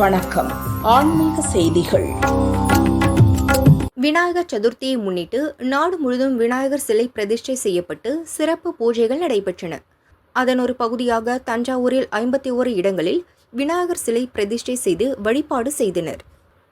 வணக்கம். ஆன்மீக செய்திகள். விநாயகர் சதுர்த்தியை முன்னிட்டு நாடு முழுவதும் விநாயகர் சிலை பிரதிஷ்டை செய்யப்பட்டு சிறப்பு பூஜைகள் நடைபெற்றன. அதன் ஒரு பகுதியாக தஞ்சாவூரில் 51 இடங்களில் விநாயகர் சிலை பிரதிஷ்டை செய்து வழிபாடு செய்தனர்.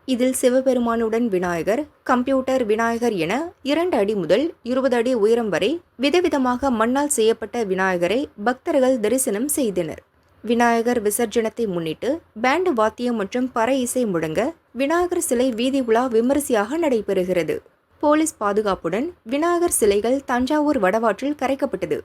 இதில் சிவபெருமானுடன் விநாயகர், கம்ப்யூட்டர் விநாயகர் என 2 அடி முதல் 20 அடி உயரம் வரை விதவிதமாக மண்ணால் செய்யப்பட்ட விநாயகரை பக்தர்கள் தரிசனம் செய்தனர். விநாயகர் விசர்ஜனத்தை முன்னிட்டு பேண்ட் வாத்தியம் மற்றும் பறை இசை முழங்க விநாயகர் சிலை வீதி உலா விமரிசையாக நடைபெறுகிறது. போலீஸ் பாதுகாப்புடன் விநாயகர் சிலைகள் தஞ்சாவூர் வடவாற்றில் கரைக்கப்பட்டது.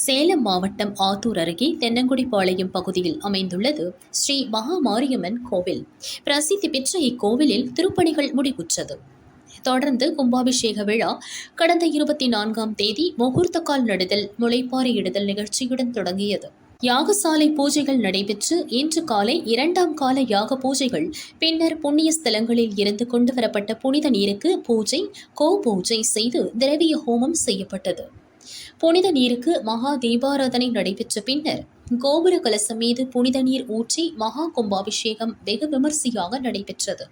சேலம் மாவட்டம் ஆத்தூர் அருகே தென்னங்குடிப்பாளையம் பகுதியில் அமைந்துள்ளது ஸ்ரீ மகா மாரியம்மன் கோவில். பிரசித்தி பெற்ற இக்கோவிலில் திருப்பணிகள் முடிவுற்றது. தொடர்ந்து கும்பாபிஷேக விழா கடந்த 24ஆம் தேதி முகூர்த்தக்கால் நடுதல், முளைப்பாரி இடுதல் நிகழ்ச்சியுடன் தொடங்கியது. யாகசாலை பூஜைகள் நடைபெற்று இன்று காலை 2ஆம் கால யாக பூஜைகள், பின்னர் புண்ணிய ஸ்தலங்களில் இருந்து கொண்டுவரப்பட்ட புனித நீருக்கு பூஜை, கோ பூஜை செய்து திரவிய ஹோமம் செய்யப்பட்டது. புனித நீருக்கு மகா தீபாராதனை நடைபெற்ற பின்னர் கோபுர கலசம் மீது புனித நீர் ஊற்றி மகா கும்பாபிஷேகம் வெகு விமர்சையாக நடைபெற்றது.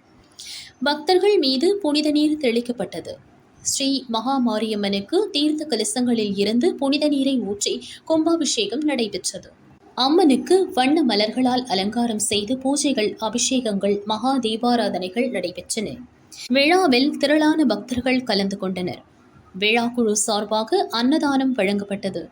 பக்தர்கள் மீது புனித நீர் தெளிக்கப்பட்டது. ஸ்ரீ மகா மாரியம்மனுக்கு தீர்த்த கலசங்களில் இருந்து புனித நீரை ஊற்றி கும்பாபிஷேகம் நடைபெற்றது. அம்மனுக்கு வண்ண மலர்களால் அலங்காரம் செய்து பூஜைகள், அபிஷேகங்கள், மகா தீபாராதனைகள் நடைபெற்றன. விழாவில் திரளான பக்தர்கள் கலந்து கொண்டனர். விழாக்குழு சார்பாக அன்னதானம் வழங்கப்பட்டது.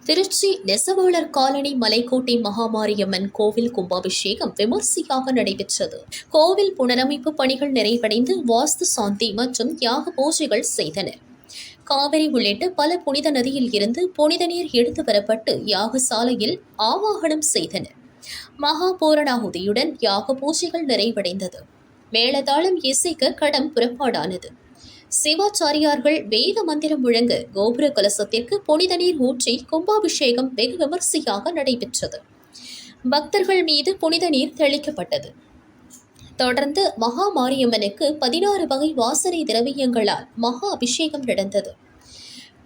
திருச்சி நெசவாளர் காலனி மலைக்கோட்டை மகாமாரியம்மன் கோவில் கும்பாபிஷேகம் விமர்சையாக நடைபெற்றது. கோவில் புனரமைப்பு பணிகள் நிறைவடைந்து வாஸ்து சாந்தி மற்றும் யாக பூஜைகள் செய்தனர். காவிரி உள்ளிட்ட பல புனித நதியில் இருந்து புனித நீர் எடுத்து வரப்பட்டு யாகசாலையில் ஆவாகனம் செய்தனர். மகா பூரணாகுதியுடன் யாக பூஜைகள் நிறைவடைந்தது. மேளதாளம் இசைக்க கடம் புறப்பாடானது. சிவாச்சாரியார்கள் வேத மந்திரம் முழங்க கோபுர கலசத்திற்கு புனித நீர் ஊற்றி கும்பாபிஷேகம் வெகு விமர்சையாக நடைபெற்றது. பக்தர்கள் மீது புனித நீர் தெளிக்கப்பட்டது. தொடர்ந்து மகா மாரியம்மனுக்கு 16 வகை வாசனை திரவியங்களால் மகா அபிஷேகம் நடந்தது.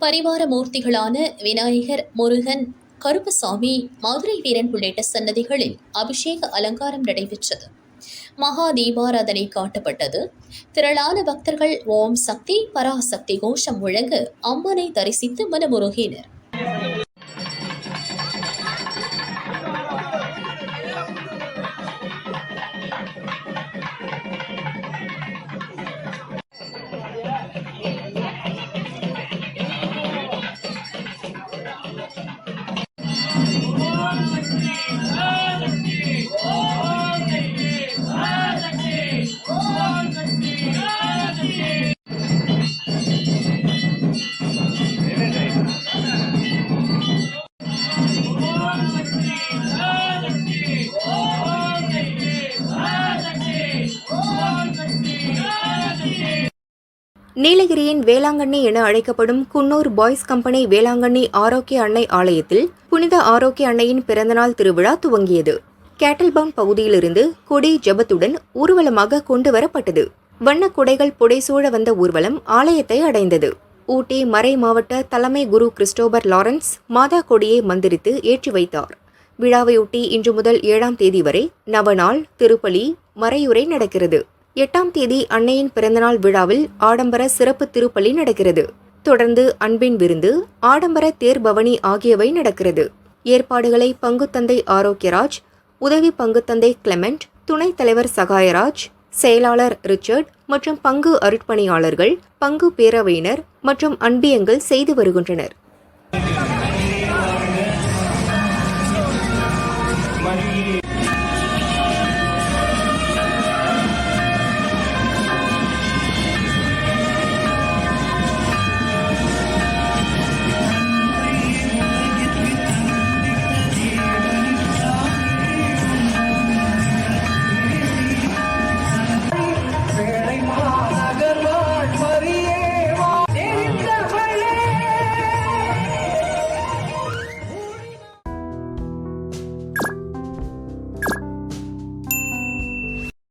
பரிவார மூர்த்திகளான விநாயகர், முருகன், கருப்பசாமி, மதுரை வீரன் உள்ளிட்ட சன்னதிகளில் அபிஷேக அலங்காரம் நடைபெற்றது. மகா தீபாராதனை காட்டப்பட்டது. திரளான பக்தர்கள் ஓம் சக்தி பராசக்தி கோஷம் முழங்க அம்மனை தரிசித்து மனமுருகினர். நீலகிரியின் வேளாங்கண்ணி என அழைக்கப்படும் குன்னூர் பாய்ஸ் கம்பெனி வேளாங்கண்ணி ஆரோக்கிய அன்னை ஆலயத்தில் புனித ஆரோக்கிய அன்னையின் பிறந்தநாள் திருவிழா துவங்கியது. கேட்டல்பவுன் பகுதியிலிருந்து கொடி ஜெபத்துடன் ஊர்வலமாக கொண்டு வரப்பட்டது. வண்ணக் கொடைகள் புடைசூழ வந்த ஊர்வலம் ஆலயத்தை அடைந்தது. ஊட்டி மறை மாவட்ட தலைமை குரு கிறிஸ்டோபர் லாரன்ஸ் மாதா கொடியை மந்திரித்து ஏற்றி வைத்தார். விழாவையொட்டி இன்று முதல் 7ஆம் தேதி வரை நவநாள், திருப்பலி, மறையுரை நடக்கிறது. 8ஆம் தேதி அன்னையின் பிறந்தநாள் விழாவில் ஆடம்பர சிறப்பு திருப்பலி நடக்கிறது. தொடர்ந்து அன்பின் விருந்து, ஆடம்பர தேர்பவனி ஆகியவை நடக்கிறது. ஏற்பாடுகளை பங்குத்தந்தை ஆரோக்கியராஜ், உதவி பங்குத்தந்தை கிளெமெண்ட், துணைத் தலைவர் சகாயராஜ், செயலாளர் ரிச்சர்ட் மற்றும் பங்கு அருட்பணியாளர்கள், பங்கு பேரவையினர் மற்றும் அன்பியங்கள் செய்து வருகின்றனர்.